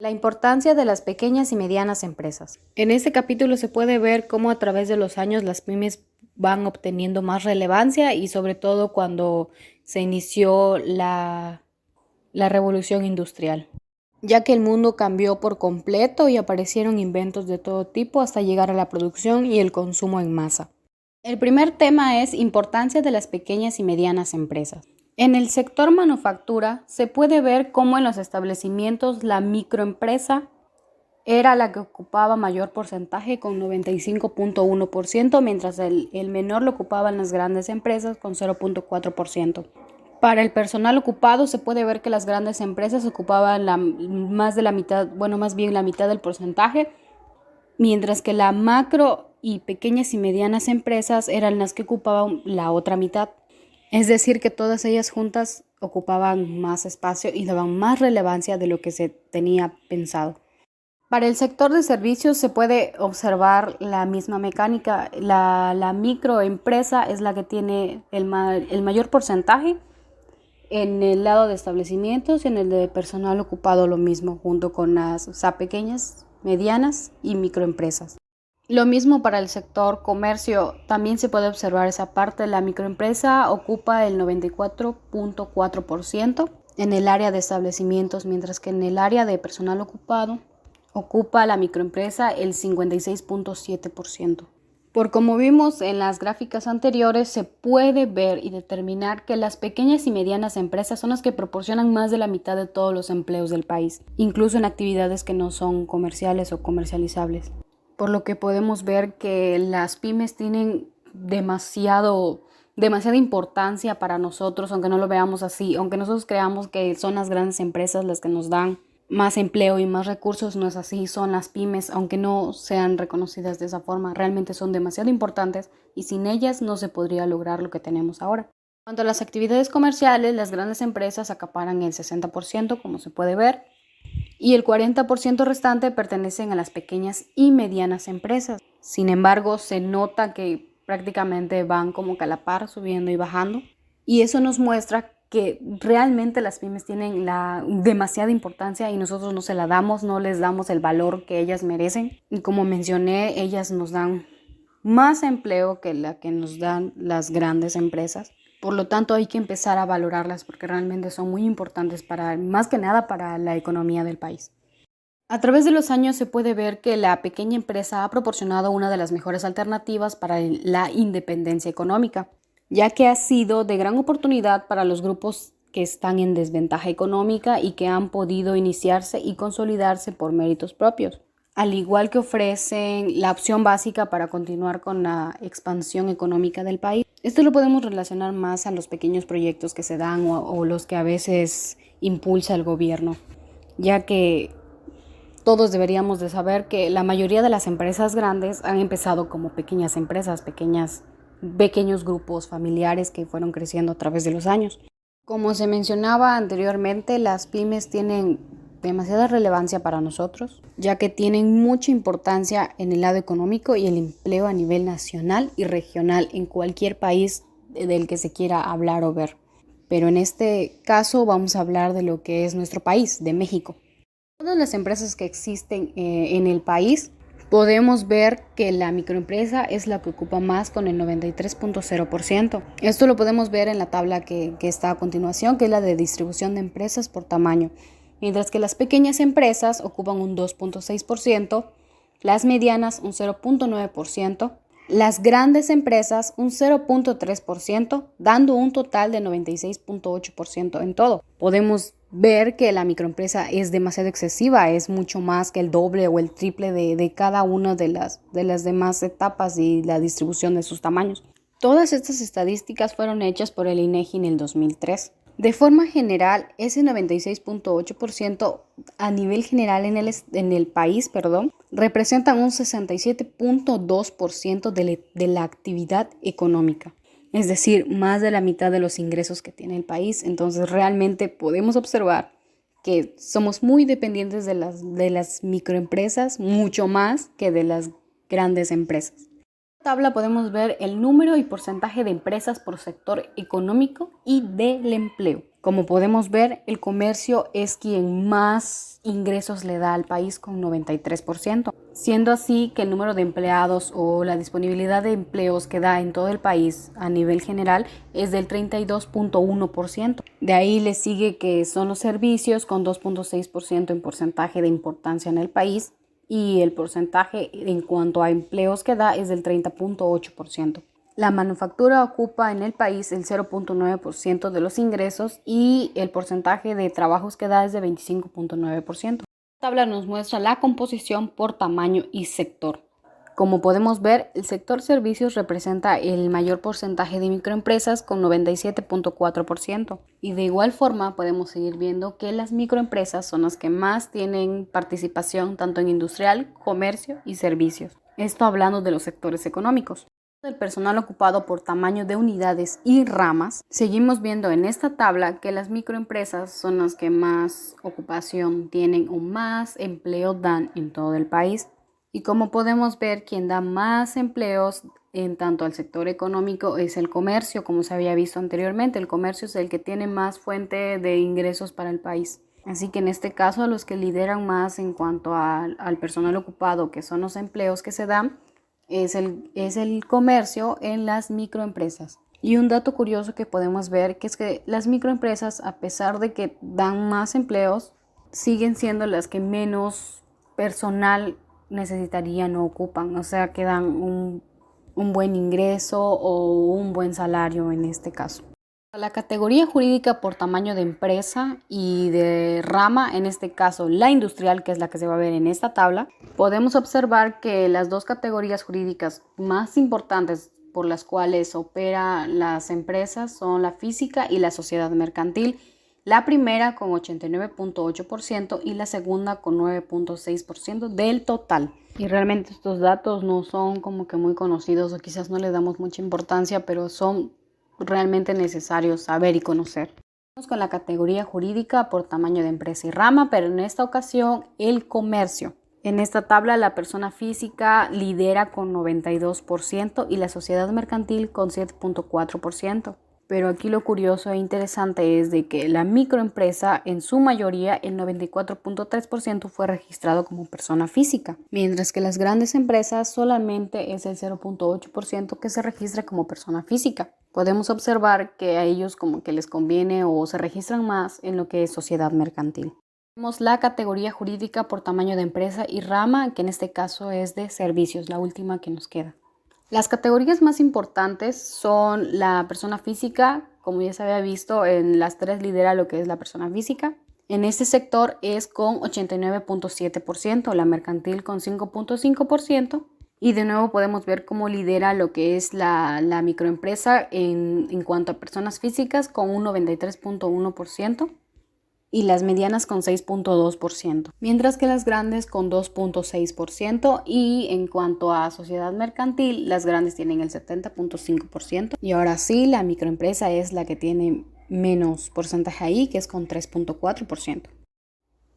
La importancia de las pequeñas y medianas empresas. En este capítulo se puede ver cómo a través de los años las pymes van obteniendo más relevancia y sobre todo cuando se inició la revolución industrial, ya que el mundo cambió por completo y aparecieron inventos de todo tipo hasta llegar a la producción y el consumo en masa. El primer tema es importancia de las pequeñas y medianas empresas. En el sector manufactura se puede ver cómo en los establecimientos la microempresa era la que ocupaba mayor porcentaje con 95.1%, mientras el menor lo ocupaban las grandes empresas con 0.4%. Para el personal ocupado se puede ver que las grandes empresas ocupaban más de la mitad, más bien la mitad del porcentaje, mientras que la macro y pequeñas y medianas empresas eran las que ocupaban la otra mitad. Es decir, que todas ellas juntas ocupaban más espacio y daban más relevancia de lo que se tenía pensado. Para el sector de servicios se puede observar la misma mecánica. La microempresa es la que tiene el mayor porcentaje en el lado de establecimientos y en el de personal ocupado lo mismo, junto con las pequeñas, medianas y microempresas. Lo mismo para el sector comercio, también se puede observar esa parte. La microempresa ocupa el 94.4% en el área de establecimientos, mientras que en el área de personal ocupado ocupa la microempresa el 56.7%. Por como vimos en las gráficas anteriores, se puede ver y determinar que las pequeñas y medianas empresas son las que proporcionan más de la mitad de todos los empleos del país, incluso en actividades que no son comerciales o comercializables. Por lo que podemos ver que las pymes tienen demasiada importancia para nosotros, aunque no lo veamos así, aunque nosotros creamos que son las grandes empresas las que nos dan más empleo y más recursos, no es así. Son las pymes, aunque no sean reconocidas de esa forma, realmente son demasiado importantes y sin ellas no se podría lograr lo que tenemos ahora. En cuanto a las actividades comerciales, las grandes empresas acaparan el 60%, como se puede ver, y el 40% restante pertenecen a las pequeñas y medianas empresas. Sin embargo, se nota que prácticamente van como que a la par, subiendo y bajando, y eso nos muestra que realmente las pymes tienen demasiada importancia y nosotros no se la damos, no les damos el valor que ellas merecen. Y como mencioné, ellas nos dan más empleo que la que nos dan las grandes empresas. Por lo tanto, hay que empezar a valorarlas porque realmente son muy importantes más que nada para la economía del país. A través de los años se puede ver que la pequeña empresa ha proporcionado una de las mejores alternativas para la independencia económica, ya que ha sido de gran oportunidad para los grupos que están en desventaja económica y que han podido iniciarse y consolidarse por méritos propios, al igual que ofrecen la opción básica para continuar con la expansión económica del país. Esto lo podemos relacionar más a los pequeños proyectos que se dan o los que a veces impulsa el gobierno, ya que todos deberíamos de saber que la mayoría de las empresas grandes han empezado como pequeñas empresas, pequeños grupos familiares que fueron creciendo a través de los años. Como se mencionaba anteriormente, las pymes tienen demasiada relevancia para nosotros, ya que tienen mucha importancia en el lado económico y el empleo a nivel nacional y regional en cualquier país del que se quiera hablar o ver. Pero en este caso vamos a hablar de lo que es nuestro país, de México. Todas las empresas que existen en el país, podemos ver que la microempresa es la que ocupa más con el 93.0%. Esto lo podemos ver en la tabla que está a continuación, que es la de distribución de empresas por tamaño. Mientras que las pequeñas empresas ocupan un 2.6%, las medianas un 0.9%, las grandes empresas un 0.3%, dando un total de 96.8% en todo. Podemos ver que la microempresa es demasiado excesiva, es mucho más que el doble o el triple de cada una de las demás etapas y la distribución de sus tamaños. Todas estas estadísticas fueron hechas por el INEGI en el 2003. De forma general, ese 96.8% a nivel general en el país, representan un 67.2% de la actividad económica. Es decir, más de la mitad de los ingresos que tiene el país. Entonces, realmente podemos observar que somos muy dependientes de las microempresas, mucho más que de las grandes empresas. En esta tabla podemos ver el número y porcentaje de empresas por sector económico y del empleo. Como podemos ver, el comercio es quien más ingresos le da al país con 93%, siendo así que el número de empleados o la disponibilidad de empleos que da en todo el país a nivel general es del 32.1%. De ahí le sigue que son los servicios con 2.6% en porcentaje de importancia en el país y el porcentaje en cuanto a empleos que da es del 30.8%. La manufactura ocupa en el país el 0.9% de los ingresos y el porcentaje de trabajos que da es de 25.9%. La tabla nos muestra la composición por tamaño y sector. Como podemos ver, el sector servicios representa el mayor porcentaje de microempresas con 97.4%. Y de igual forma podemos seguir viendo que las microempresas son las que más tienen participación tanto en industrial, comercio y servicios. Esto hablando de los sectores económicos. Del personal ocupado por tamaño de unidades y ramas, seguimos viendo en esta tabla que las microempresas son las que más ocupación tienen o más empleo dan en todo el país. Y como podemos ver, quien da más empleos en tanto al sector económico es el comercio, como se había visto anteriormente. El comercio es el que tiene más fuente de ingresos para el país. Así que en este caso, los que lideran más en cuanto al personal ocupado, que son los empleos que se dan, es el comercio en las microempresas. Y un dato curioso que podemos ver que es que las microempresas, a pesar de que dan más empleos, siguen siendo las que menos personal necesitarían o ocupan, o sea que dan un buen ingreso o un buen salario en este caso. La categoría jurídica por tamaño de empresa y de rama, en este caso la industrial, que es la que se va a ver en esta tabla, podemos observar que las dos categorías jurídicas más importantes por las cuales operan las empresas son la física y la sociedad mercantil. La primera con 89.8% y la segunda con 9.6% del total. Y realmente estos datos no son como que muy conocidos o quizás no le damos mucha importancia, pero son realmente necesarios saber y conocer. Vamos con la categoría jurídica por tamaño de empresa y rama, pero en esta ocasión el comercio. En esta tabla la persona física lidera con 92% y la sociedad mercantil con 7.4%. Pero aquí lo curioso e interesante es de que la microempresa, en su mayoría, el 94.3% fue registrado como persona física, mientras que las grandes empresas solamente es el 0.8% que se registra como persona física. Podemos observar que a ellos como que les conviene o se registran más en lo que es sociedad mercantil. Tenemos la categoría jurídica por tamaño de empresa y rama, que en este caso es de servicios, la última que nos queda. Las categorías más importantes son la persona física, como ya se había visto, en las tres lidera lo que es la persona física. En este sector es con 89.7%, la mercantil con 5.5%. Y de nuevo podemos ver cómo lidera lo que es la microempresa en cuanto a personas físicas con un 93.1%. Y las medianas con 6.2%, mientras que las grandes con 2.6%, y en cuanto a sociedad mercantil, las grandes tienen el 70.5%, y ahora sí, la microempresa es la que tiene menos porcentaje ahí, que es con 3.4%.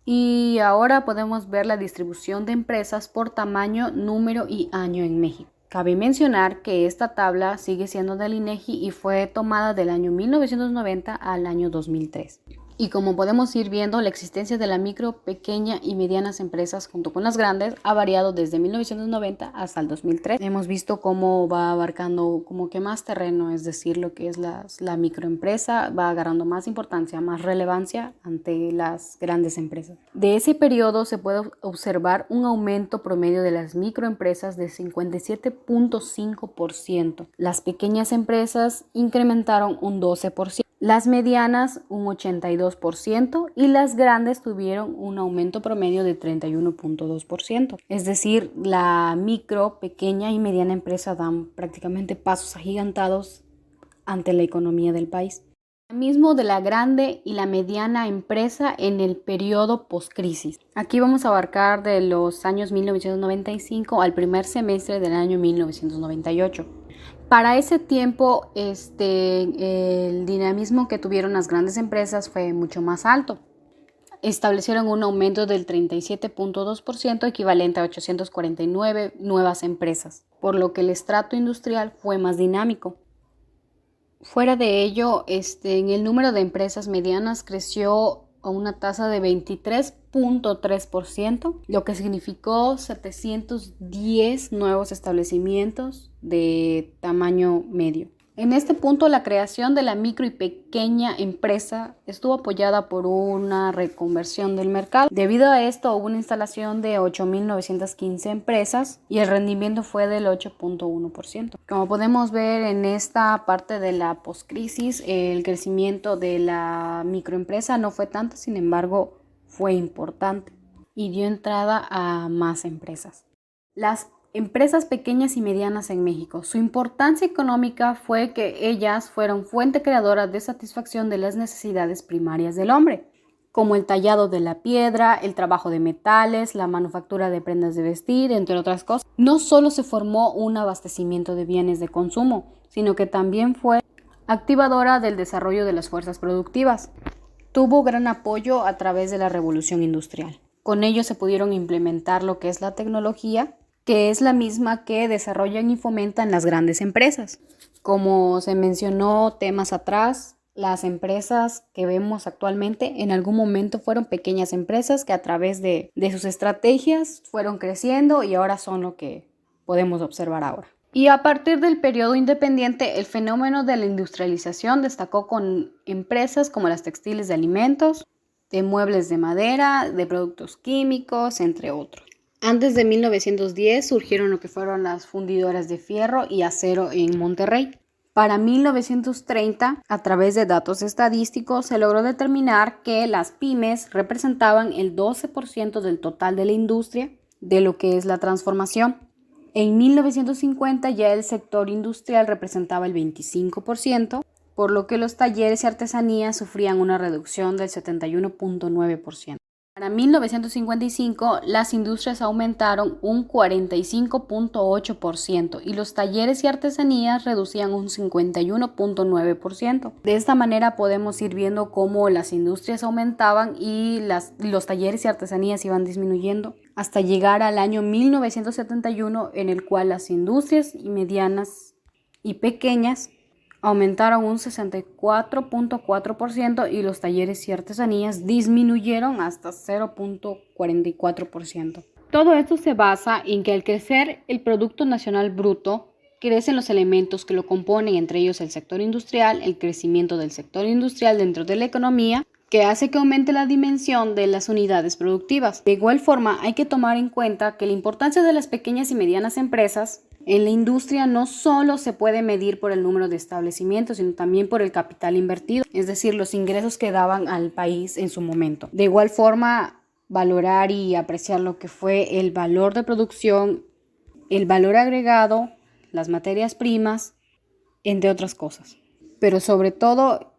Y ahora podemos ver la distribución de empresas por tamaño, número y año en México. Cabe mencionar que esta tabla sigue siendo del INEGI y fue tomada del año 1990 al año 2003. Y como podemos ir viendo, la existencia de la micro, pequeña y medianas empresas junto con las grandes ha variado desde 1990 hasta el 2003. Hemos visto cómo va abarcando como que más terreno, es decir, lo que es la microempresa va agarrando más importancia, más relevancia ante las grandes empresas. De ese periodo se puede observar un aumento promedio de las microempresas de 57.5%. Las pequeñas empresas incrementaron un 12%. Las medianas un 82% y las grandes tuvieron un aumento promedio de 31.2%. Es decir, la micro, pequeña y mediana empresa dan prácticamente pasos agigantados ante la economía del país. Lo mismo de la grande y la mediana empresa en el periodo postcrisis. Aquí vamos a abarcar de los años 1995 al primer semestre del año 1998. Para ese tiempo, el dinamismo que tuvieron las grandes empresas fue mucho más alto. Establecieron un aumento del 37.2%, equivalente a 849 nuevas empresas, por lo que el estrato industrial fue más dinámico. Fuera de ello, en el número de empresas medianas creció a una tasa de 23.3%, lo que significó 710 nuevos establecimientos de tamaño medio. En este punto, la creación de la micro y pequeña empresa estuvo apoyada por una reconversión del mercado. Debido a esto, hubo una instalación de 8.915 empresas y el rendimiento fue del 8.1%. Como podemos ver en esta parte de la postcrisis, el crecimiento de la microempresa no fue tanto, sin embargo, fue importante y dio entrada a más empresas. Las empresas pequeñas y medianas en México. Su importancia económica fue que ellas fueron fuente creadora de satisfacción de las necesidades primarias del hombre, como el tallado de la piedra, el trabajo de metales, la manufactura de prendas de vestir, entre otras cosas. No solo se formó un abastecimiento de bienes de consumo, sino que también fue activadora del desarrollo de las fuerzas productivas. Tuvo gran apoyo a través de la revolución industrial. Con ello se pudieron implementar lo que es la tecnología, que es la misma que desarrollan y fomentan las grandes empresas. Como se mencionó temas atrás, las empresas que vemos actualmente en algún momento fueron pequeñas empresas que a través de sus estrategias fueron creciendo y ahora son lo que podemos observar ahora. Y a partir del periodo independiente, el fenómeno de la industrialización destacó con empresas como las textiles de alimentos, de muebles de madera, de productos químicos, entre otros. Antes de 1910 surgieron lo que fueron las fundidoras de fierro y acero en Monterrey. Para 1930, a través de datos estadísticos, se logró determinar que las pymes representaban el 12% del total de la industria de lo que es la transformación. En 1950 ya el sector industrial representaba el 25%, por lo que los talleres y artesanías sufrían una reducción del 71.9%. Para 1955, las industrias aumentaron un 45.8% y los talleres y artesanías reducían un 51.9%. De esta manera podemos ir viendo cómo las industrias aumentaban y los talleres y artesanías iban disminuyendo hasta llegar al año 1971, en el cual las industrias medianas y pequeñas aumentaron un 64.4% y los talleres y artesanías disminuyeron hasta 0.44%. Todo esto se basa en que al crecer el Producto Nacional Bruto, crecen los elementos que lo componen, entre ellos el sector industrial, el crecimiento del sector industrial dentro de la economía, que hace que aumente la dimensión de las unidades productivas. De igual forma, hay que tomar en cuenta que la importancia de las pequeñas y medianas empresas en la industria no solo se puede medir por el número de establecimientos, sino también por el capital invertido, es decir, los ingresos que daban al país en su momento. De igual forma, valorar y apreciar lo que fue el valor de producción, el valor agregado, las materias primas, entre otras cosas. Pero sobre todo,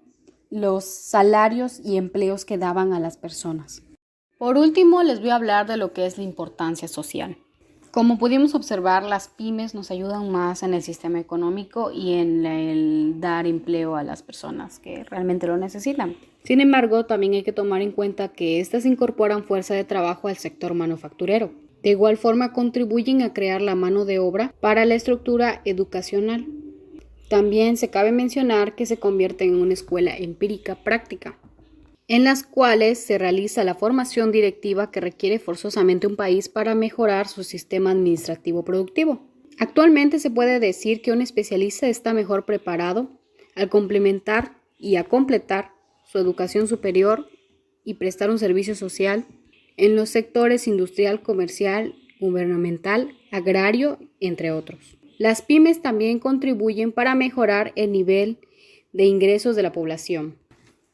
los salarios y empleos que daban a las personas. Por último, les voy a hablar de lo que es la importancia social. Como pudimos observar, las pymes nos ayudan más en el sistema económico y en el dar empleo a las personas que realmente lo necesitan. Sin embargo, también hay que tomar en cuenta que estas incorporan fuerza de trabajo al sector manufacturero. De igual forma, contribuyen a crear la mano de obra para la estructura educacional. También se cabe mencionar que se convierten en una escuela empírica práctica, en las cuales se realiza la formación directiva que requiere forzosamente un país para mejorar su sistema administrativo productivo. Actualmente se puede decir que un especialista está mejor preparado al complementar y a completar su educación superior y prestar un servicio social en los sectores industrial, comercial, gubernamental, agrario, entre otros. Las pymes también contribuyen para mejorar el nivel de ingresos de la población,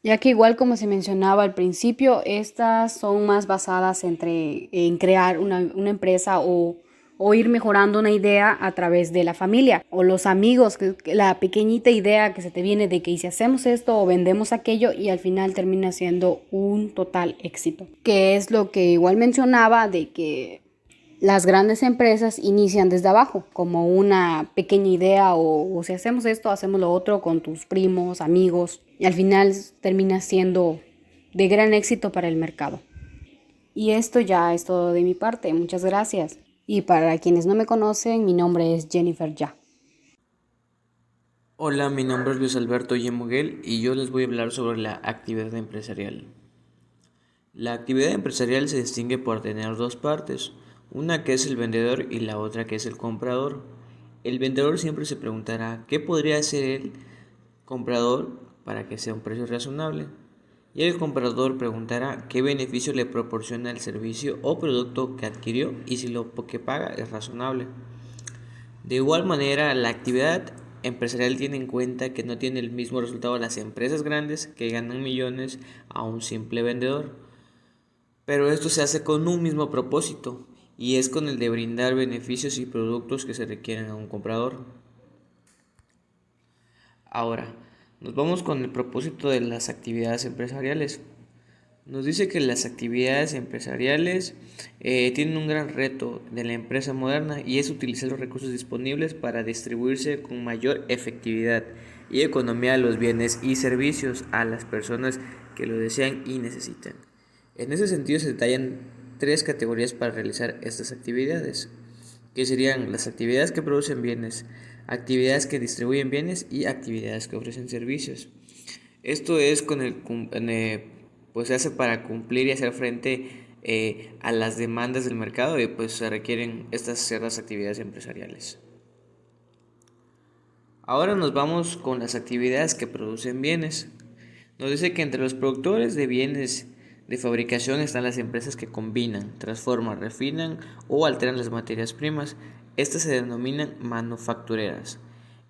ya que igual como se mencionaba al principio, estas son más basadas en crear una empresa o ir mejorando una idea a través de la familia o los amigos, la pequeñita idea que se te viene de que ¿y si hacemos esto o vendemos aquello? Y al final termina siendo un total éxito, que es lo que igual mencionaba de que las grandes empresas inician desde abajo, como una pequeña idea o si hacemos esto, hacemos lo otro con tus primos, amigos, y al final termina siendo de gran éxito para el mercado. Y esto ya es todo de mi parte, muchas gracias. Y para quienes no me conocen, mi nombre es Jennifer Ya. Hola, mi nombre es Luis Alberto Yemuguel y yo les voy a hablar sobre la actividad empresarial. La actividad empresarial se distingue por tener dos partes, una que es el vendedor y la otra que es el comprador. El vendedor siempre se preguntará qué podría hacer el comprador para que sea un precio razonable. Y el comprador preguntará qué beneficio le proporciona el servicio o producto que adquirió y si lo que paga es razonable. De igual manera, la actividad empresarial tiene en cuenta que no tiene el mismo resultado las empresas grandes que ganan millones a un simple vendedor, pero esto se hace con un mismo propósito y es con el de brindar beneficios y productos que se requieren a un comprador. Ahora, nos vamos con el propósito de las actividades empresariales. Nos dice que las actividades empresariales tienen un gran reto de la empresa moderna y es utilizar los recursos disponibles para distribuirse con mayor efectividad y economía los bienes y servicios a las personas que lo desean y necesitan. En ese sentido se detallan tres categorías para realizar estas actividades, que serían las actividades que producen bienes, actividades que distribuyen bienes y actividades que ofrecen servicios. Esto es pues se hace para cumplir y hacer frente a las demandas del mercado y pues se requieren estas ciertas actividades empresariales. Ahora nos vamos con las actividades que producen bienes. Nos dice que entre los productores de bienes de fabricación están las empresas que combinan, transforman, refinan o alteran las materias primas. Estas se denominan manufactureras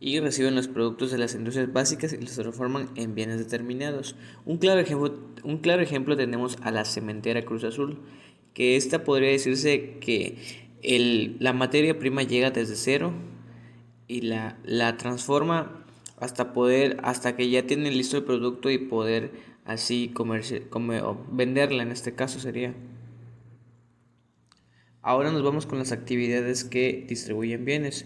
y reciben los productos de las industrias básicas y los transforman en bienes determinados. Un claro ejemplo tenemos a la cementera Cruz Azul, que esta podría decirse que la materia prima llega desde cero y la transforma hasta que ya tiene listo el producto y poder así o venderla en este caso sería. Ahora nos vamos con las actividades que distribuyen bienes.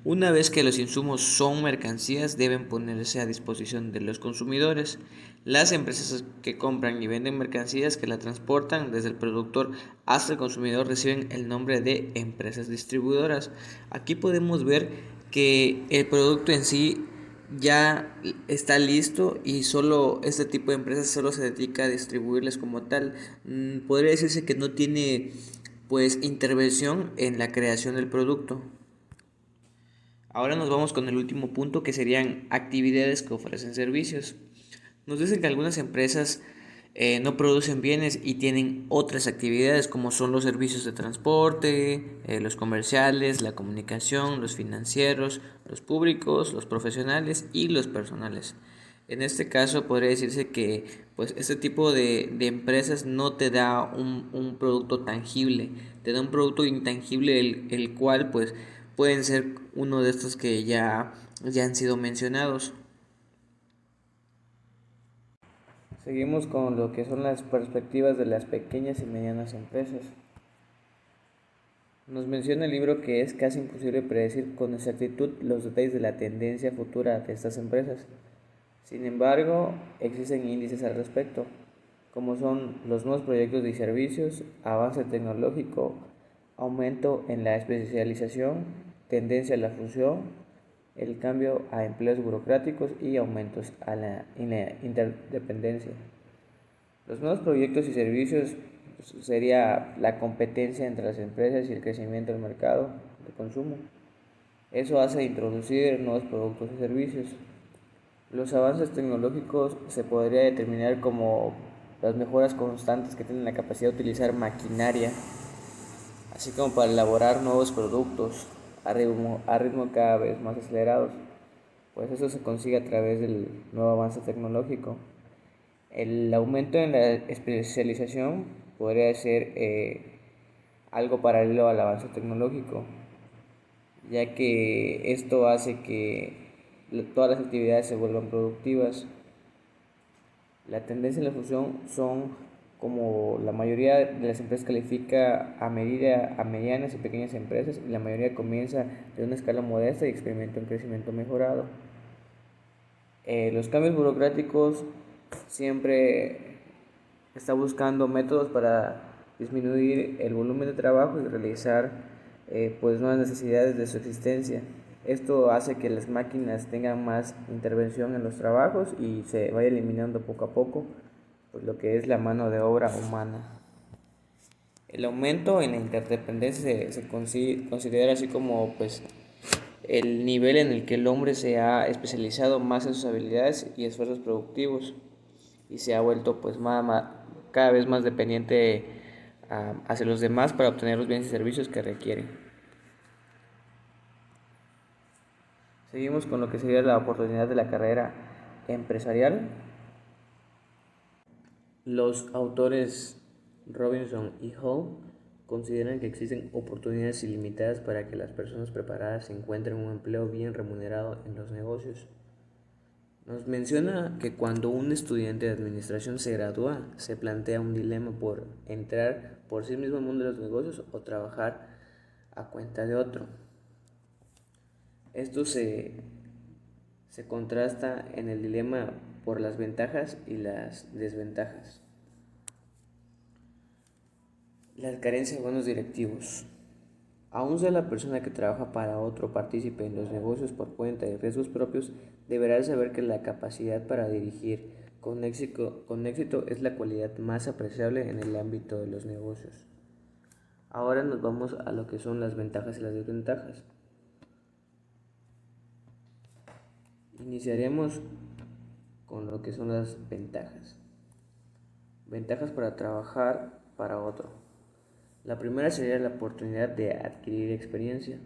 Una vez que los insumos son mercancías, deben ponerse a disposición de los consumidores. Las empresas que compran y venden mercancías que la transportan desde el productor hasta el consumidor reciben el nombre de empresas distribuidoras. Aquí podemos ver que el producto en sí ya está listo y solo este tipo de empresas solo se dedica a distribuirles como tal. Podría decirse que no tiene pues intervención en la creación del producto. Ahora nos vamos con el último punto, que serían actividades que ofrecen servicios. Nos dicen que algunas empresas no producen bienes y tienen otras actividades como son los servicios de transporte, los comerciales, la comunicación, los financieros, los públicos, los profesionales y los personales. En este caso podría decirse que pues este tipo de empresas no te da un producto tangible, te da un producto intangible el cual pues pueden ser uno de estos que ya han sido mencionados. Seguimos con lo que son las perspectivas de las pequeñas y medianas empresas. Nos menciona el libro que es casi imposible predecir con exactitud los detalles de la tendencia futura de estas empresas. Sin embargo, existen índices al respecto, como son los nuevos proyectos y servicios, avance tecnológico, aumento en la especialización, tendencia a la fusión, el cambio a empleos burocráticos y aumentos en la interdependencia. Los nuevos proyectos y servicios sería la competencia entre las empresas y el crecimiento del mercado de consumo. Eso hace introducir nuevos productos y servicios. Los avances tecnológicos se podría determinar como las mejoras constantes que tienen la capacidad de utilizar maquinaria, así como para elaborar nuevos productos a ritmo cada vez más acelerados. Pues eso se consigue a través del nuevo avance tecnológico. El aumento en la especialización podría ser algo paralelo al avance tecnológico, ya que esto hace que todas las actividades se vuelvan productivas. La tendencia en la fusión son como la mayoría de las empresas califica a medida a medianas y pequeñas empresas y la mayoría comienza de una escala modesta y experimenta un crecimiento mejorado. Los cambios burocráticos siempre está buscando métodos para disminuir el volumen de trabajo y realizar pues nuevas necesidades de su existencia. Esto hace que las máquinas tengan más intervención en los trabajos y se vaya eliminando poco a poco pues, lo que es la mano de obra humana. El aumento en la interdependencia se considera así como pues, el nivel en el que el hombre se ha especializado más en sus habilidades y esfuerzos productivos y se ha vuelto pues, cada vez más dependiente hacia los demás para obtener los bienes y servicios que requieren. Seguimos con lo que sería la oportunidad de la carrera empresarial. Los autores Robinson y Hall consideran que existen oportunidades ilimitadas para que las personas preparadas encuentren un empleo bien remunerado en los negocios. Nos menciona que cuando un estudiante de administración se gradúa, se plantea un dilema por entrar por sí mismo al mundo de los negocios o trabajar a cuenta de otro. Esto se contrasta en el dilema por las ventajas y las desventajas. La carencia de buenos directivos. Aún sea la persona que trabaja para otro partícipe en los negocios por cuenta de riesgos propios, deberá saber que la capacidad para dirigir con éxito es la cualidad más apreciable en el ámbito de los negocios. Ahora nos vamos a lo que son las ventajas y las desventajas. Iniciaremos con lo que son las ventajas. Ventajas para trabajar para otro. La primera sería la oportunidad de adquirir experiencia.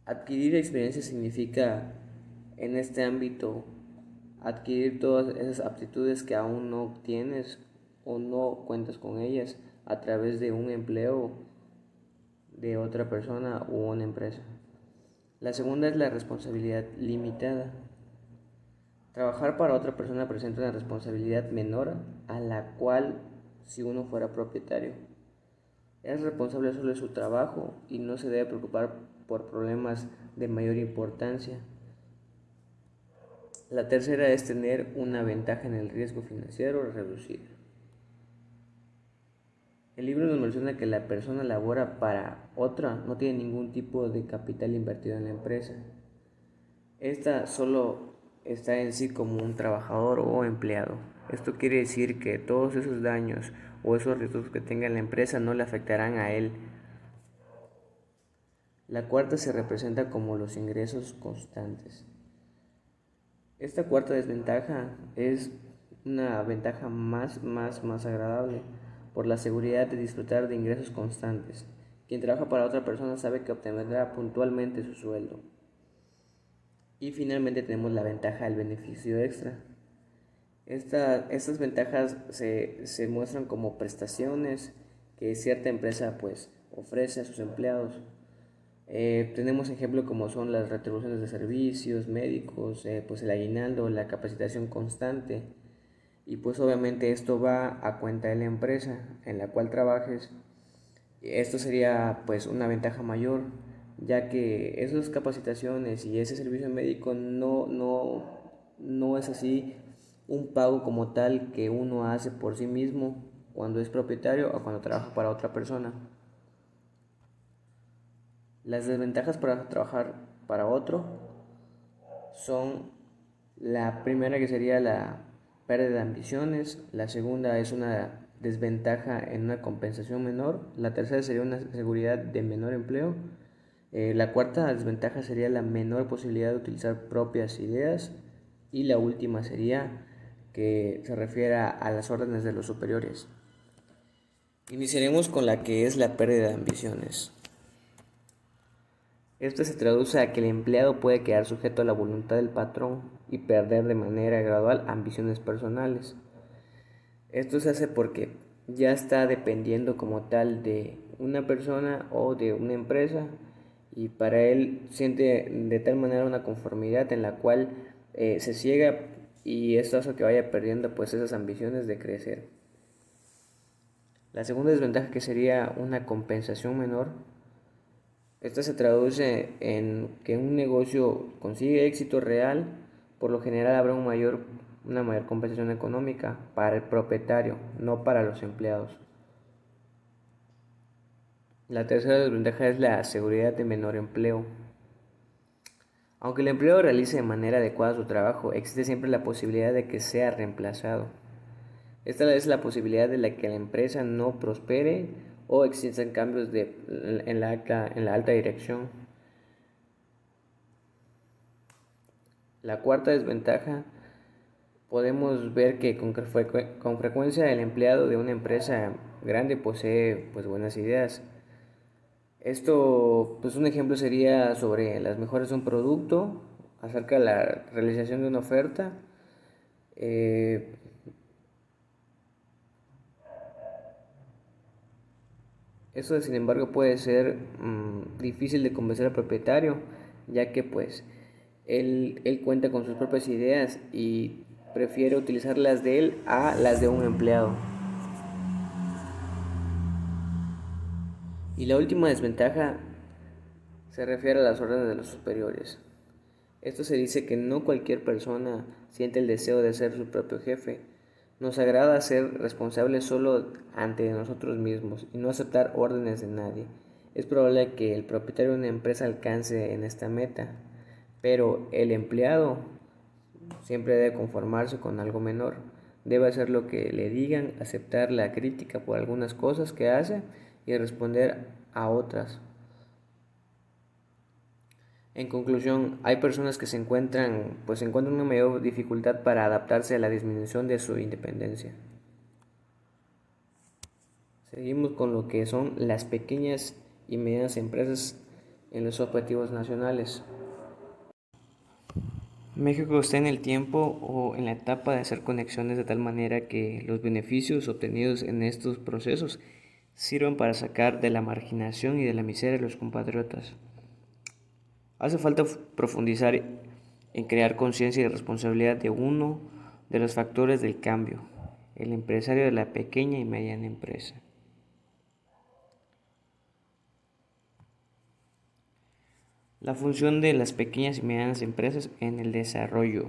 Adquirir experiencia significa en este ámbito adquirir todas esas aptitudes que aún no tienes o no cuentas con ellas a través de un empleo de otra persona u una empresa. La segunda es la responsabilidad limitada. Trabajar para otra persona presenta una responsabilidad menor a la cual si uno fuera propietario. Es responsable solo de su trabajo y no se debe preocupar por problemas de mayor importancia. La tercera es tener una ventaja en el riesgo financiero reducido. El libro nos menciona que la persona labora para otra, no tiene ningún tipo de capital invertido en la empresa. Esta solo está en sí como un trabajador o empleado. Esto quiere decir que todos esos daños o esos riesgos que tenga la empresa no le afectarán a él. La cuarta se representa como los ingresos constantes. Esta cuarta desventaja es una ventaja más agradable por la seguridad de disfrutar de ingresos constantes. Quien trabaja para otra persona sabe que obtendrá puntualmente su sueldo. Y finalmente tenemos la ventaja del beneficio extra. Estas ventajas se muestran como prestaciones que cierta empresa pues ofrece a sus empleados. Tenemos ejemplos como son las retribuciones de servicios médicos, pues el aguinaldo, la capacitación constante y pues obviamente esto va a cuenta de la empresa en la cual trabajes. Esto sería pues una ventaja mayor, ya que esas capacitaciones y ese servicio médico no es así un pago como tal que uno hace por sí mismo cuando es propietario o cuando trabaja para otra persona. Las desventajas para trabajar para otro son la primera, que sería la pérdida de ambiciones, la segunda es una desventaja en una compensación menor, la tercera sería una seguridad de menor empleo, la cuarta desventaja sería la menor posibilidad de utilizar propias ideas y la última sería que se refiere a las órdenes de los superiores. Iniciaremos con la que es la pérdida de ambiciones. Esto se traduce a que el empleado puede quedar sujeto a la voluntad del patrón y perder de manera gradual ambiciones personales. Esto se hace porque ya está dependiendo como tal de una persona o de una empresa y para él siente de tal manera una conformidad en la cual se ciega y esto hace que vaya perdiendo pues esas ambiciones de crecer. La segunda desventaja, que sería una compensación menor, esta se traduce en que un negocio consigue éxito real, por lo general habrá una mayor compensación económica para el propietario, no para los empleados. La tercera desventaja es la seguridad de menor empleo. Aunque el empleado realice de manera adecuada su trabajo, existe siempre la posibilidad de que sea reemplazado. Esta es la posibilidad de la que la empresa no prospere o existan cambios en la alta dirección. La cuarta desventaja, podemos ver que con frecuencia el empleado de una empresa grande posee pues buenas ideas. Esto, pues un ejemplo sería sobre las mejoras de un producto, acerca de la realización de una oferta. Eh, Esto, sin embargo, puede ser difícil de convencer al propietario, ya que pues él cuenta con sus propias ideas y prefiere utilizar las de él a las de un empleado. Y la última desventaja se refiere a las órdenes de los superiores. Esto se dice que no cualquier persona siente el deseo de ser su propio jefe. Nos agrada ser responsables solo ante nosotros mismos y no aceptar órdenes de nadie. Es probable que el propietario de una empresa alcance en esta meta, pero el empleado siempre debe conformarse con algo menor. Debe hacer lo que le digan, aceptar la crítica por algunas cosas que hace y responder a otras. En conclusión, hay personas que encuentran una mayor dificultad para adaptarse a la disminución de su independencia. Seguimos con lo que son las pequeñas y medianas empresas en los objetivos nacionales. México está en el tiempo o en la etapa de hacer conexiones de tal manera que los beneficios obtenidos en estos procesos sirvan para sacar de la marginación y de la miseria a los compatriotas. Hace falta profundizar en crear conciencia y responsabilidad de uno de los factores del cambio, el empresario de la pequeña y mediana empresa. La función de las pequeñas y medianas empresas en el desarrollo.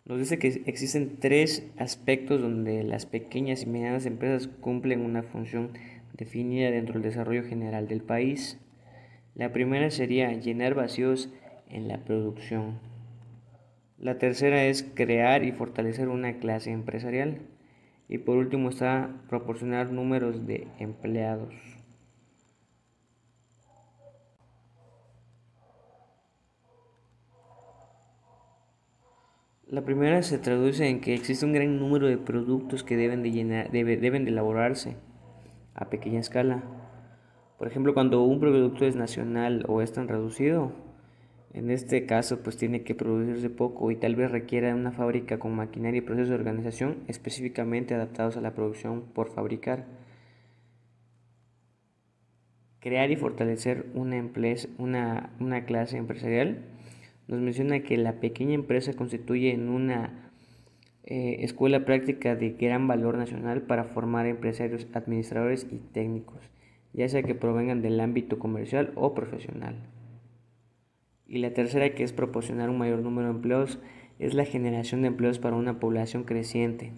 Nos dice que existen tres aspectos donde las pequeñas y medianas empresas cumplen una función definida dentro del desarrollo general del país. La primera sería llenar vacíos en la producción. La tercera es crear y fortalecer una clase empresarial. Y por último está proporcionar números de empleados. La primera se traduce en que existe un gran número de productos que deben de elaborarse a pequeña escala. Por ejemplo, cuando un producto es nacional o es tan reducido, en este caso pues tiene que producirse poco y tal vez requiera una fábrica con maquinaria y procesos de organización específicamente adaptados a la producción por fabricar. Crear y fortalecer una clase empresarial nos menciona que la pequeña empresa constituye en una escuela práctica de gran valor nacional para formar empresarios, administradores y técnicos, ya sea que provengan del ámbito comercial o profesional. Y la tercera, que es proporcionar un mayor número de empleos, es la generación de empleos para una población creciente.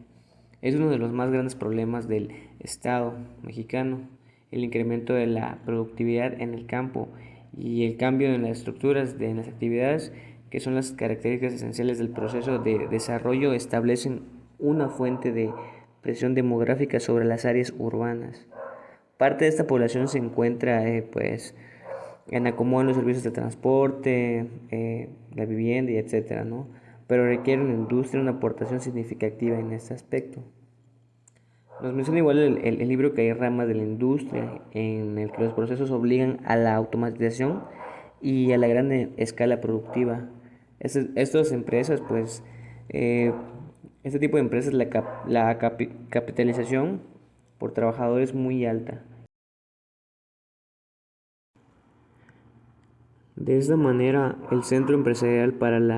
Es uno de los más grandes problemas del Estado mexicano, el incremento de la productividad en el campo y el cambio en las estructuras de las actividades, que son las características esenciales del proceso de desarrollo, establecen una fuente de presión demográfica sobre las áreas urbanas. Parte de esta población se encuentra en acomodo en los servicios de transporte, la vivienda y etcétera, ¿no? Pero requiere una industria una aportación significativa en este aspecto. Nos menciona igual el libro que hay ramas de la industria en el que los procesos obligan a la automatización y a la gran escala productiva. Estas empresas, este tipo de empresas, la capitalización por trabajador es muy alta. De esta manera, el Centro Empresarial para el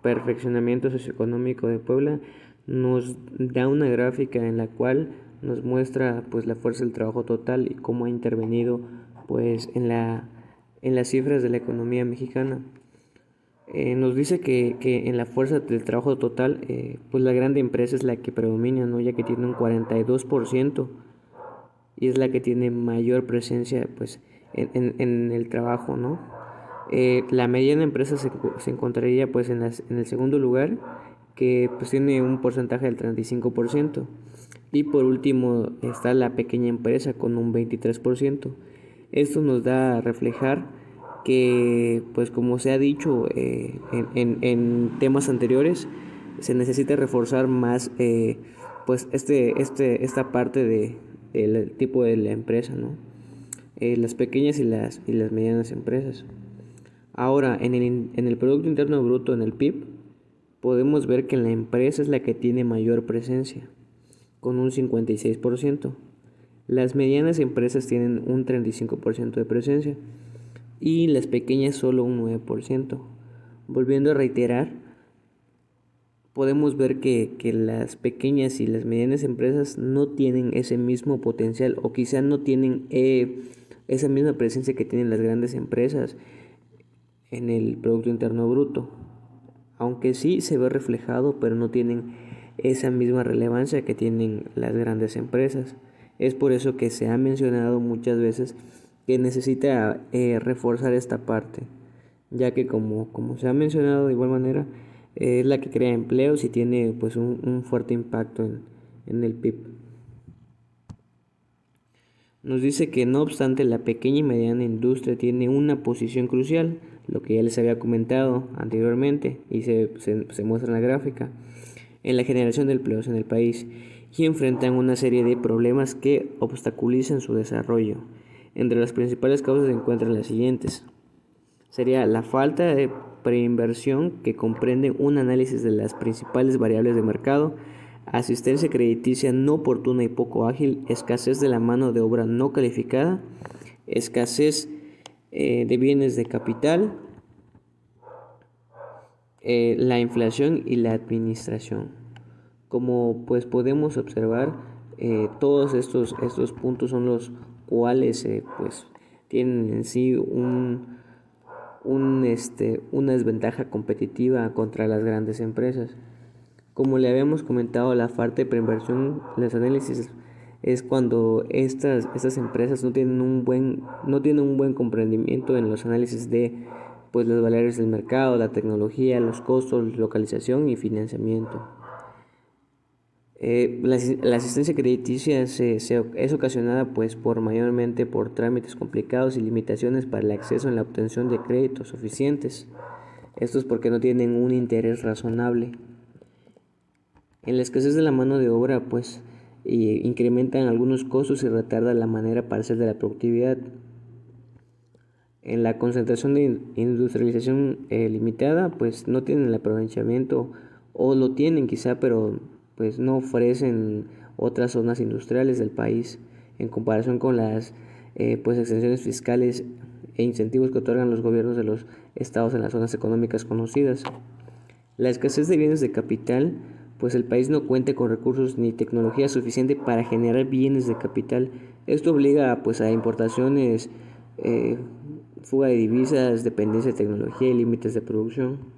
Perfeccionamiento Socioeconómico de Puebla nos da una gráfica en la cual nos muestra la fuerza del trabajo total y cómo ha intervenido en las cifras de la economía mexicana. Nos dice que en la fuerza del trabajo total, pues la grande empresa es la que predomina, ¿no? Ya que tiene un 42% y es la que tiene mayor presencia pues en el trabajo, ¿no? La mediana empresa se encontraría pues en el segundo lugar, que pues tiene un porcentaje del 35%. Y por último está la pequeña empresa con un 23%. Esto nos da a reflejar que, pues como se ha dicho en temas anteriores, se necesita reforzar más pues esta parte del tipo de la empresa, ¿no? Las pequeñas y las medianas empresas. Ahora, en el Producto Interno Bruto, en el PIB, podemos ver que la empresa es la que tiene mayor presencia, con un 56%. Las medianas empresas tienen un 35% de presencia y las pequeñas solo un 9%. Volviendo a reiterar, podemos ver que las pequeñas y las medianas empresas no tienen ese mismo potencial o quizá no tienen esa misma presencia que tienen las grandes empresas en el Producto Interno Bruto, aunque sí se ve reflejado, pero no tienen esa misma relevancia que tienen las grandes empresas. Es por eso que se ha mencionado muchas veces que necesita reforzar esta parte, ya que como se ha mencionado de igual manera, es la que crea empleos y tiene pues un fuerte impacto en el PIB. Nos dice que no obstante la pequeña y mediana industria tiene una posición crucial, lo que ya les había comentado anteriormente y se muestra en la gráfica, en la generación de empleos en el país y enfrentan una serie de problemas que obstaculizan su desarrollo. Entre las principales causas se encuentran las siguientes. Sería la falta de preinversión, que comprende un análisis de las principales variables de mercado, asistencia crediticia no oportuna y poco ágil, escasez de la mano de obra no calificada, escasez de bienes de capital, la inflación y la administración. Como pues podemos observar, todos estos puntos son los cuales pues tienen en sí una desventaja competitiva contra las grandes empresas. Como le habíamos comentado, la falta de preinversión, los análisis es cuando estas empresas no tienen un buen comprendimiento en los análisis de pues los valores del mercado, la tecnología, los costos, localización y financiamiento. La asistencia crediticia es ocasionada pues mayormente por trámites complicados y limitaciones para el acceso en la obtención de créditos suficientes. Esto es porque no tienen un interés razonable. En la escasez de la mano de obra pues incrementan algunos costos y retardan la manera parcial de la productividad. En la concentración de industrialización limitada pues no tienen el aprovechamiento, o lo tienen quizá, pero pues no ofrecen otras zonas industriales del país en comparación con las pues extensiones fiscales e incentivos que otorgan los gobiernos de los estados en las zonas económicas conocidas. La escasez de bienes de capital, pues el país no cuenta con recursos ni tecnología suficiente para generar bienes de capital. Esto obliga pues a importaciones, fuga de divisas, dependencia de tecnología y límites de producción.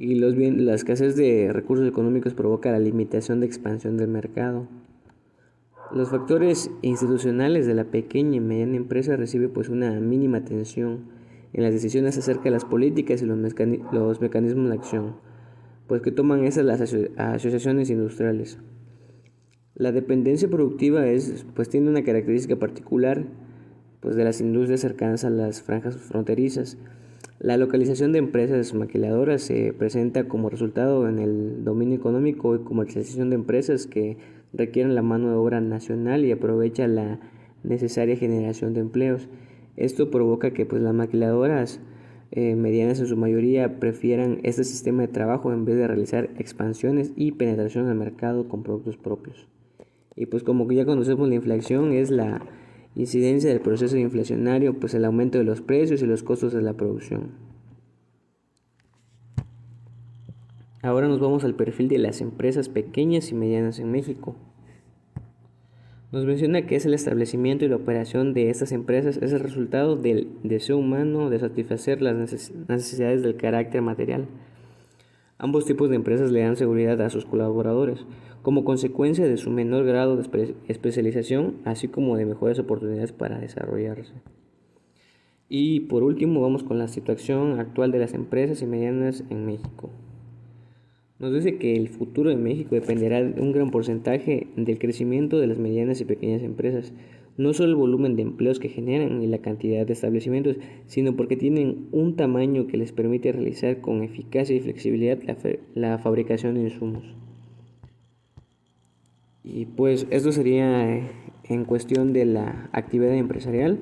Y la escasez de recursos económicos provoca la limitación de expansión del mercado. Los factores institucionales de la pequeña y mediana empresa reciben pues una mínima atención en las decisiones acerca de las políticas y los mecanismos de acción, pues que toman esas las asociaciones industriales. La dependencia productiva pues tiene una característica particular pues de las industrias cercanas a las franjas fronterizas. La localización de empresas maquiladoras se presenta como resultado en el dominio económico y comercialización de empresas que requieren la mano de obra nacional y aprovecha la necesaria generación de empleos. Esto provoca que pues las maquiladoras medianas en su mayoría prefieran este sistema de trabajo en vez de realizar expansiones y penetración al mercado con productos propios. Y pues como que ya conocemos, la inflación es la incidencia del proceso inflacionario, pues el aumento de los precios y los costos de la producción. Ahora nos vamos al perfil de las empresas pequeñas y medianas en México. Nos menciona que es el establecimiento y la operación de estas empresas es el resultado del deseo humano de satisfacer las necesidades del carácter material. Ambos tipos de empresas le dan seguridad a sus colaboradores, como consecuencia de su menor grado de especialización, así como de mejores oportunidades para desarrollarse. Y por último, vamos con la situación actual de las empresas y medianas en México. Nos dice que el futuro de México dependerá de un gran porcentaje del crecimiento de las medianas y pequeñas empresas, no solo el volumen de empleos que generan y la cantidad de establecimientos, sino porque tienen un tamaño que les permite realizar con eficacia y flexibilidad la fabricación de insumos. Y pues esto sería en cuestión de la actividad empresarial.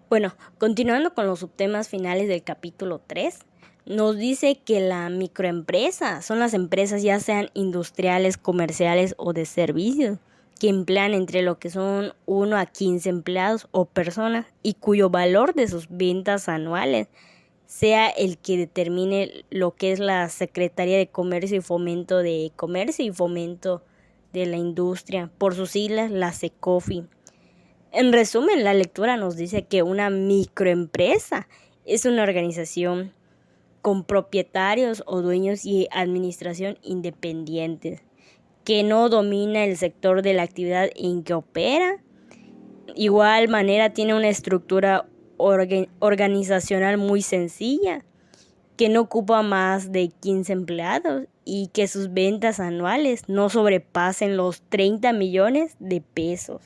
Bueno, continuando con los subtemas finales del capítulo 3, nos dice que la microempresa son las empresas ya sean industriales, comerciales o de servicios que emplean entre lo que son 1 a 15 empleados o personas y cuyo valor de sus ventas anuales sea el que determine lo que es la Secretaría de Comercio y Fomento de la Industria, por sus siglas la SECOFI. En resumen, la lectura nos dice que una microempresa es una organización con propietarios o dueños y administración independientes, que no domina el sector de la actividad en que opera. Igual manera tiene una estructura organizacional muy sencilla, que no ocupa más de 15 empleados y que sus ventas anuales no sobrepasen los 30 millones de pesos.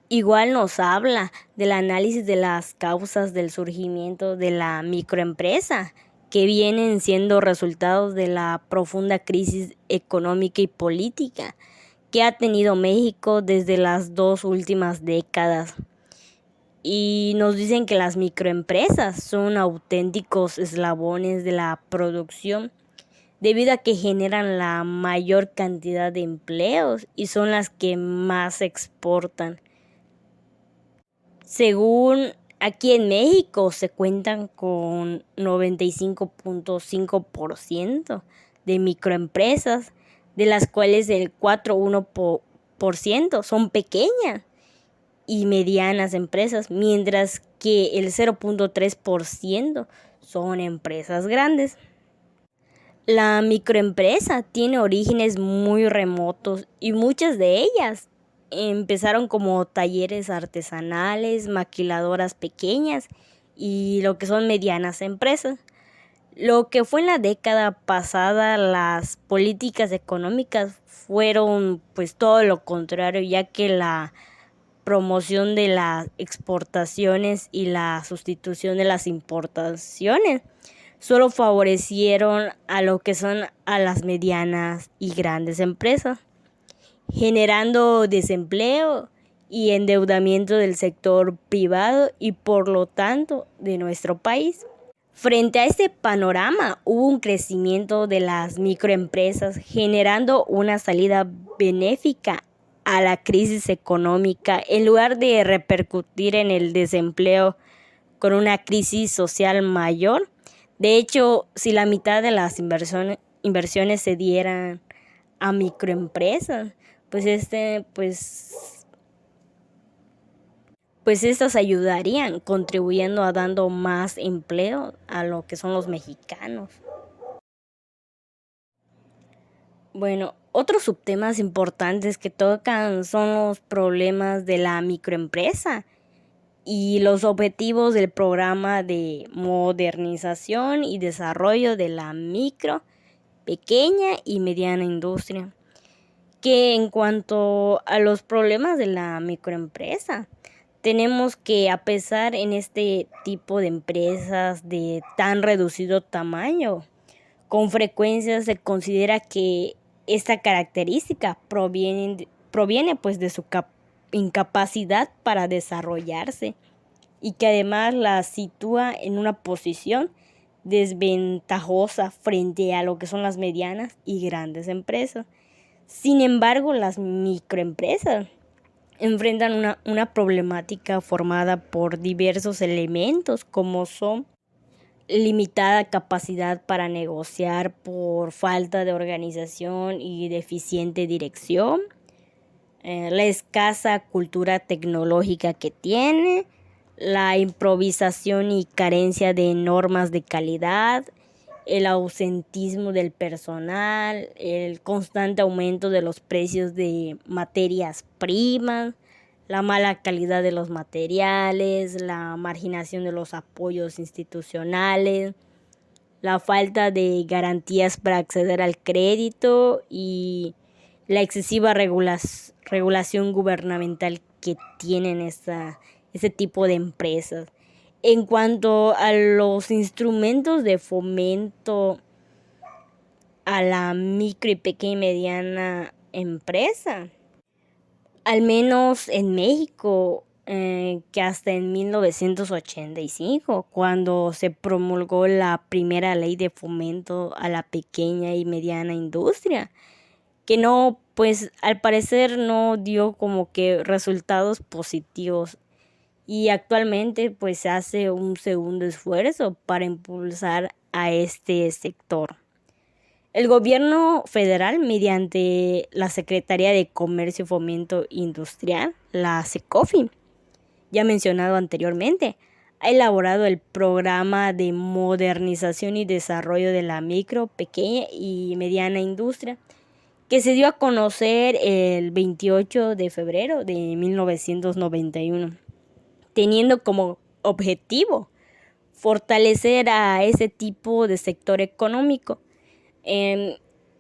Igual nos habla del análisis de las causas del surgimiento de la microempresa, que vienen siendo resultados de la profunda crisis económica y política que ha tenido México desde las 2 últimas décadas. Y nos dicen que las microempresas son auténticos eslabones de la producción, debido a que generan la mayor cantidad de empleos y son las que más exportan. Según aquí en México se cuentan con 95.5% de microempresas, de las cuales el 4.1% son pequeñas y medianas empresas, mientras que el 0.3% son empresas grandes. La microempresa tiene orígenes muy remotos y muchas de ellas empezaron como talleres artesanales, maquiladoras pequeñas y lo que son medianas empresas. Lo que fue en la década pasada, las políticas económicas fueron pues todo lo contrario, ya que la promoción de las exportaciones y la sustitución de las importaciones solo favorecieron a lo que son a las medianas y grandes empresas, generando desempleo y endeudamiento del sector privado y por lo tanto de nuestro país. Frente a este panorama hubo un crecimiento de las microempresas, generando una salida benéfica a la crisis económica en lugar de repercutir en el desempleo con una crisis social mayor. De hecho, si la mitad de las inversiones se dieran a microempresas, pues estas ayudarían contribuyendo a dando más empleo a lo que son los mexicanos. Bueno, otros subtemas importantes que tocan son los problemas de la microempresa y los objetivos del programa de modernización y desarrollo de la micro, pequeña y mediana industria. Que en cuanto a los problemas de la microempresa, tenemos que a pesar en este tipo de empresas de tan reducido tamaño, con frecuencia se considera que esta característica proviene pues de su incapacidad para desarrollarse y que además la sitúa en una posición desventajosa frente a lo que son las medianas y grandes empresas. Sin embargo, las microempresas enfrentan una problemática formada por diversos elementos como son limitada capacidad para negociar por falta de organización y deficiente dirección, la escasa cultura tecnológica que tiene, la improvisación y carencia de normas de calidad, el ausentismo del personal, el constante aumento de los precios de materias primas, la mala calidad de los materiales, la marginación de los apoyos institucionales, la falta de garantías para acceder al crédito y la excesiva regulación gubernamental que tienen ese tipo de empresas. En cuanto a los instrumentos de fomento a la micro y pequeña y mediana empresa, al menos en México, que hasta en 1985, cuando se promulgó la primera ley de fomento a la pequeña y mediana industria, que no, pues al parecer no dio como que resultados positivos. Y actualmente pues se hace un segundo esfuerzo para impulsar a este sector. El gobierno federal, mediante la Secretaría de Comercio y Fomento Industrial, la SECOFI, ya mencionado anteriormente, ha elaborado el Programa de Modernización y Desarrollo de la Micro, Pequeña y Mediana Industria, que se dio a conocer el 28 de febrero de 1991. Teniendo como objetivo fortalecer a ese tipo de sector económico.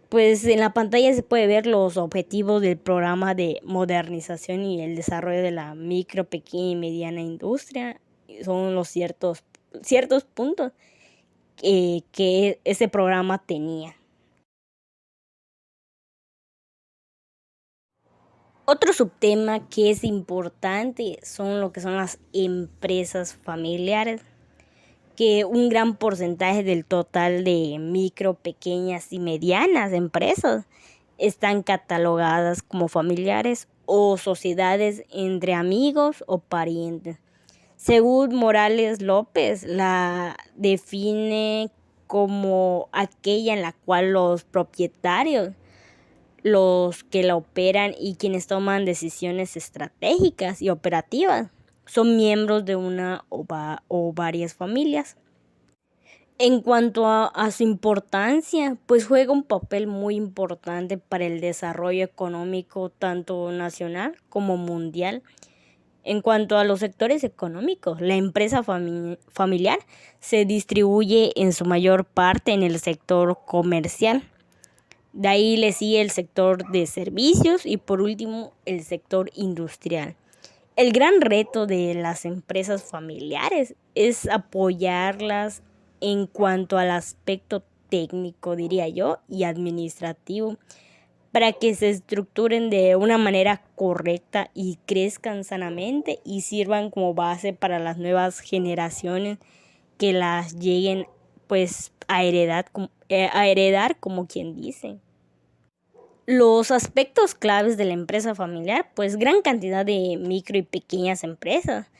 Pues en la pantalla se puede ver los objetivos del programa de modernización y el desarrollo de la micro, pequeña y mediana industria. Son los ciertos puntos que ese programa tenía. Otro subtema que es importante son lo que son las empresas familiares, que un gran porcentaje del total de micro, pequeñas y medianas empresas están catalogadas como familiares o sociedades entre amigos o parientes. Según Morales López, la define como aquella en la cual los propietarios, los que la operan y quienes toman decisiones estratégicas y operativas son miembros de una o varias familias. En cuanto a su importancia, pues juega un papel muy importante para el desarrollo económico tanto nacional como mundial. En cuanto a los sectores económicos, la empresa familiar se distribuye en su mayor parte en el sector comercial. De ahí le sigue el sector de servicios y por último el sector industrial. El gran reto de las empresas familiares es apoyarlas en cuanto al aspecto técnico, diría yo, y administrativo, para que se estructuren de una manera correcta y crezcan sanamente y sirvan como base para las nuevas generaciones que las lleguen pues a heredar como quien dice. Los aspectos claves de la empresa familiar, pues gran cantidad de micro y pequeñas empresas.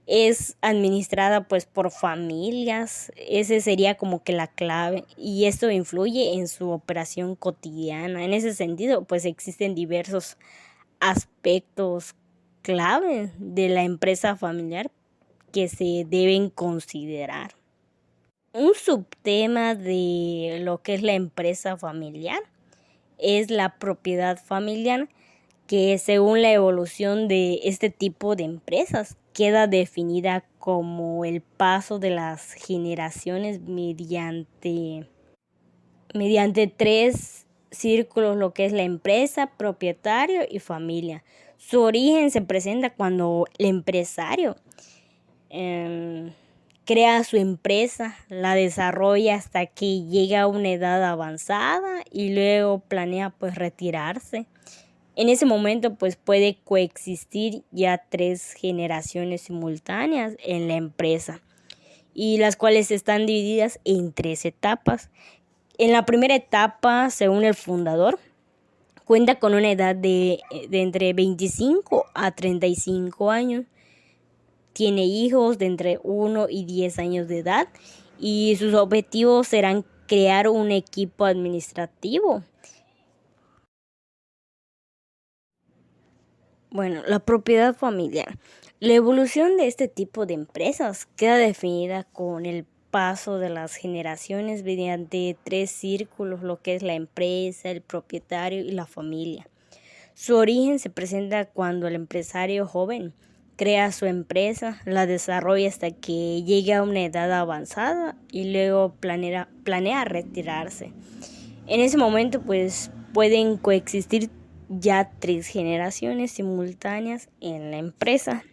Es administrada pues por familias, ese sería como que la clave y esto influye en su operación cotidiana. En ese sentido pues existen diversos aspectos clave de la empresa familiar que se deben considerar. Un subtema de lo que es la empresa familiar es la propiedad familiar, que según la evolución de este tipo de empresas queda definida como el paso de las generaciones mediante 3 círculos, lo que es la empresa, propietario y familia. Su origen se presenta cuando el empresario crea su empresa, la desarrolla hasta que llega a una edad avanzada y luego planea pues retirarse. En ese momento pues puede coexistir ya 3 generaciones simultáneas en la empresa y las cuales están divididas en 3 etapas. En la primera etapa, según el fundador, cuenta con una edad de entre 25 a 35 años. Tiene hijos de entre 1 y 10 años de edad y sus objetivos serán crear un equipo administrativo. Bueno, la propiedad familiar. La evolución de este tipo de empresas queda definida con el paso de las generaciones mediante 3 círculos, lo que es la empresa, el propietario y la familia. Su origen se presenta cuando el empresario joven crea su empresa, la desarrolla hasta que llegue a una edad avanzada y luego planea retirarse. En ese momento pues pueden coexistir ya 3 generaciones simultáneas en la empresa,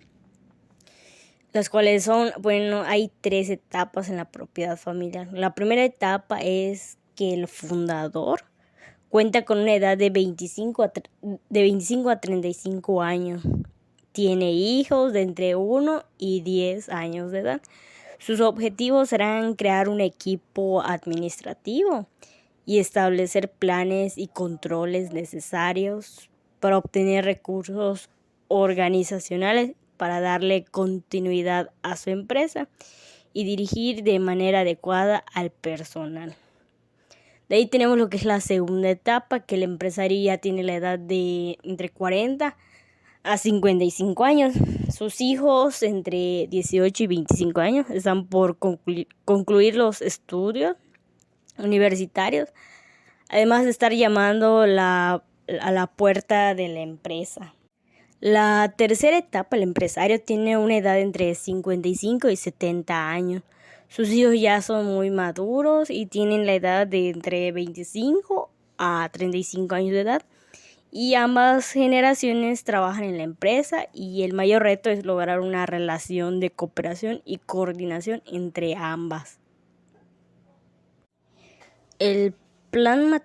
las cuales son, bueno, hay 3 etapas en la propiedad familiar. La primera etapa es que el fundador cuenta con una edad de 25 a 35 años. Tiene hijos de entre 1 y 10 años de edad. Sus objetivos serán crear un equipo administrativo y establecer planes y controles necesarios para obtener recursos organizacionales para darle continuidad a su empresa y dirigir de manera adecuada al personal. De ahí tenemos lo que es la segunda etapa, que el empresario ya tiene la edad de entre 40 a 55 años. Sus hijos entre 18 y 25 años están por concluir los estudios universitarios, además de estar llamando a la puerta de la empresa. La tercera etapa, el empresario tiene una edad entre 55 y 70 años. Sus hijos ya son muy maduros y tienen la edad de entre 25 a 35 años de edad. Y ambas generaciones trabajan en la empresa y el mayor reto es lograr una relación de cooperación y coordinación entre ambas. El plan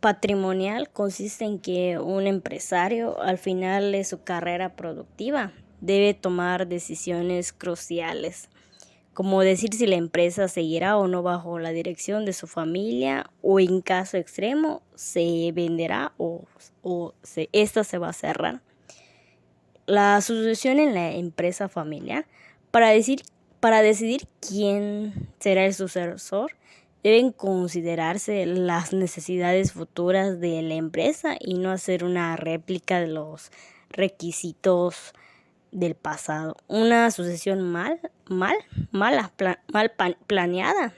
patrimonial consiste en que un empresario al final de su carrera productiva debe tomar decisiones cruciales, como decir si la empresa seguirá o no bajo la dirección de su familia o en caso extremo se venderá o esta se va a cerrar. La sucesión en la empresa familiar, para decidir quién será el sucesor, deben considerarse las necesidades futuras de la empresa y no hacer una réplica de los requisitos del pasado. Una sucesión mal planeada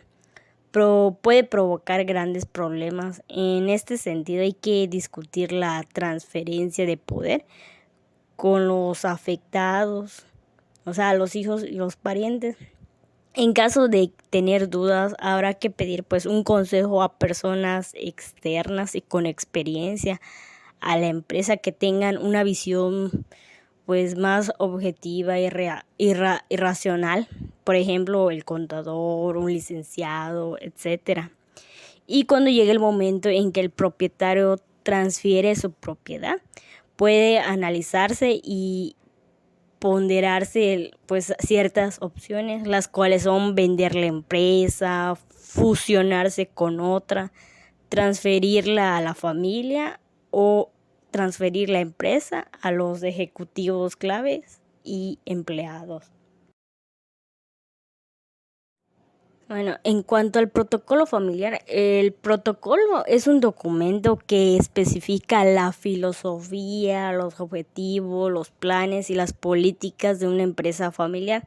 puede provocar grandes problemas. En este sentido hay que discutir la transferencia de poder con los afectados, o sea, los hijos y los parientes. En caso de tener dudas, habrá que pedir pues un consejo a personas externas y con experiencia a la empresa que tengan una visión pues más objetiva y racional. Por ejemplo, el contador, un licenciado, etc. Y cuando llegue el momento en que el propietario transfiere su propiedad, puede analizarse y ponderarse pues ciertas opciones, las cuales son vender la empresa, fusionarse con otra, transferirla a la familia o transferir la empresa a los ejecutivos claves y empleados. Bueno, en cuanto al protocolo familiar, el protocolo es un documento que especifica la filosofía, los objetivos, los planes y las políticas de una empresa familiar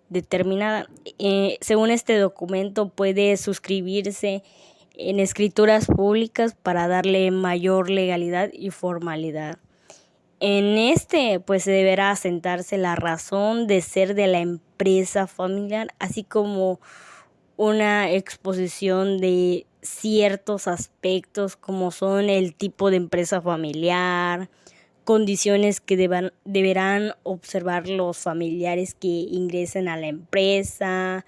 determinada. Según este documento puede suscribirse en escrituras públicas para darle mayor legalidad y formalidad. En este pues se deberá asentarse la razón de ser de la empresa familiar, así como una exposición de ciertos aspectos como son el tipo de empresa familiar, condiciones que deberán observar los familiares que ingresen a la empresa,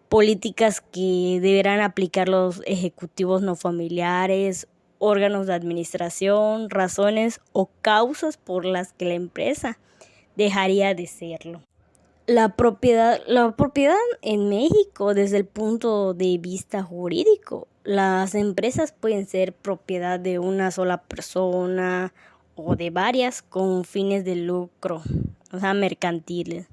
políticas que deberán aplicar los ejecutivos no familiares, órganos de administración, razones o causas por las que la empresa dejaría de serlo. La propiedad en México, desde el punto de vista jurídico, las empresas pueden ser propiedad de una sola persona o de varias con fines de lucro, o sea, mercantiles.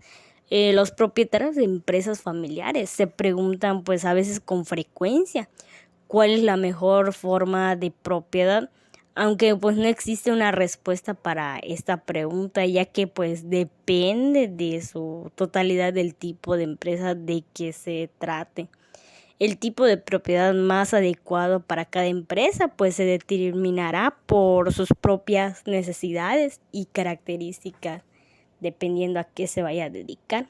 Los propietarios de empresas familiares se preguntan pues a veces con frecuencia cuál es la mejor forma de propiedad, aunque pues no existe una respuesta para esta pregunta, ya que pues depende de su totalidad del tipo de empresa de que se trate. El tipo de propiedad más adecuado para cada empresa pues se determinará por sus propias necesidades y características, dependiendo a qué se vaya a dedicar.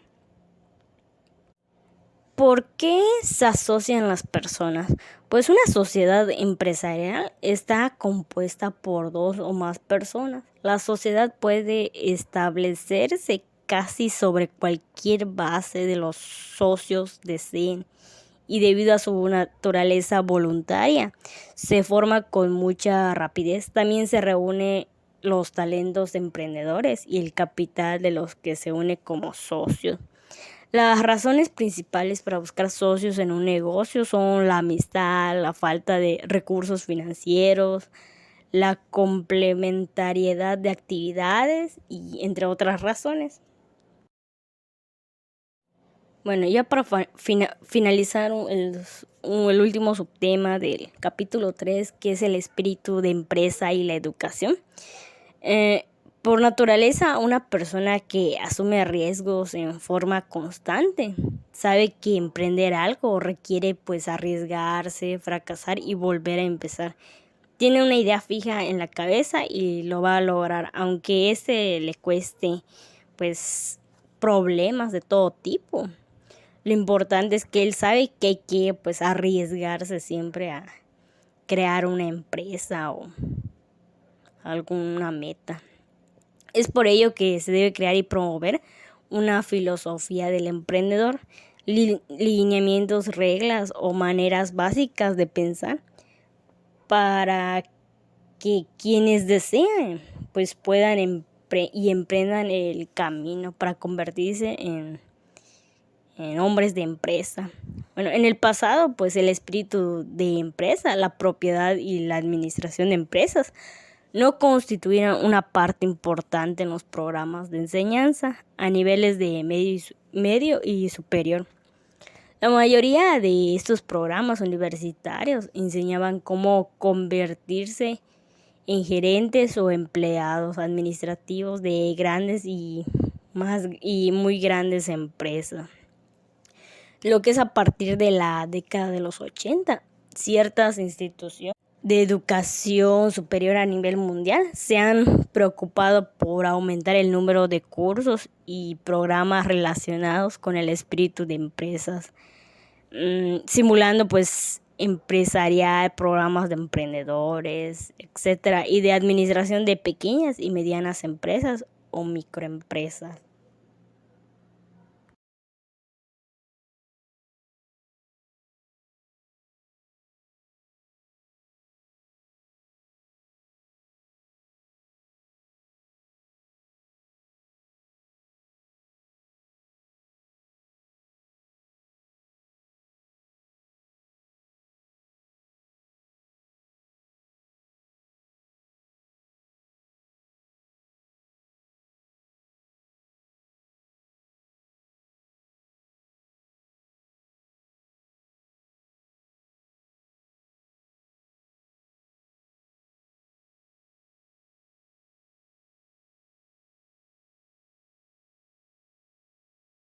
¿Por qué se asocian las personas? Pues una sociedad empresarial está compuesta por dos o más personas. La sociedad puede establecerse casi sobre cualquier base de los socios deseen, y debido a su naturaleza voluntaria, se forma con mucha rapidez. También se reúne los talentos emprendedores y el capital de los que se une como socios. Las razones principales para buscar socios en un negocio son la amistad, la falta de recursos financieros, la complementariedad de actividades y entre otras razones. Bueno, ya para finalizar el último subtema del capítulo 3, que es el espíritu de empresa y la educación. Por naturaleza, una persona que asume riesgos en forma constante sabe que emprender algo requiere pues arriesgarse, fracasar y volver a empezar. Tiene una idea fija en la cabeza y lo va a lograr, aunque le cueste pues problemas de todo tipo. Lo importante es que él sabe que hay que pues arriesgarse siempre a crear una empresa o alguna meta. Es por ello que se debe crear y promover una filosofía del emprendedor, lineamientos, reglas o maneras básicas de pensar para que quienes deseen pues puedan y emprendan el camino para convertirse en hombres de empresa. Bueno, en el pasado, pues el espíritu de empresa, la propiedad y la administración de empresas no constituían una parte importante en los programas de enseñanza a niveles de medio y superior. La mayoría de estos programas universitarios enseñaban cómo convertirse en gerentes o empleados administrativos de grandes y muy grandes empresas. Lo que es a partir de la década de los 80, ciertas instituciones de educación superior a nivel mundial se han preocupado por aumentar el número de cursos y programas relacionados con el espíritu de empresas, simulando pues empresarial, programas de emprendedores, etcétera, y de administración de pequeñas y medianas empresas o microempresas.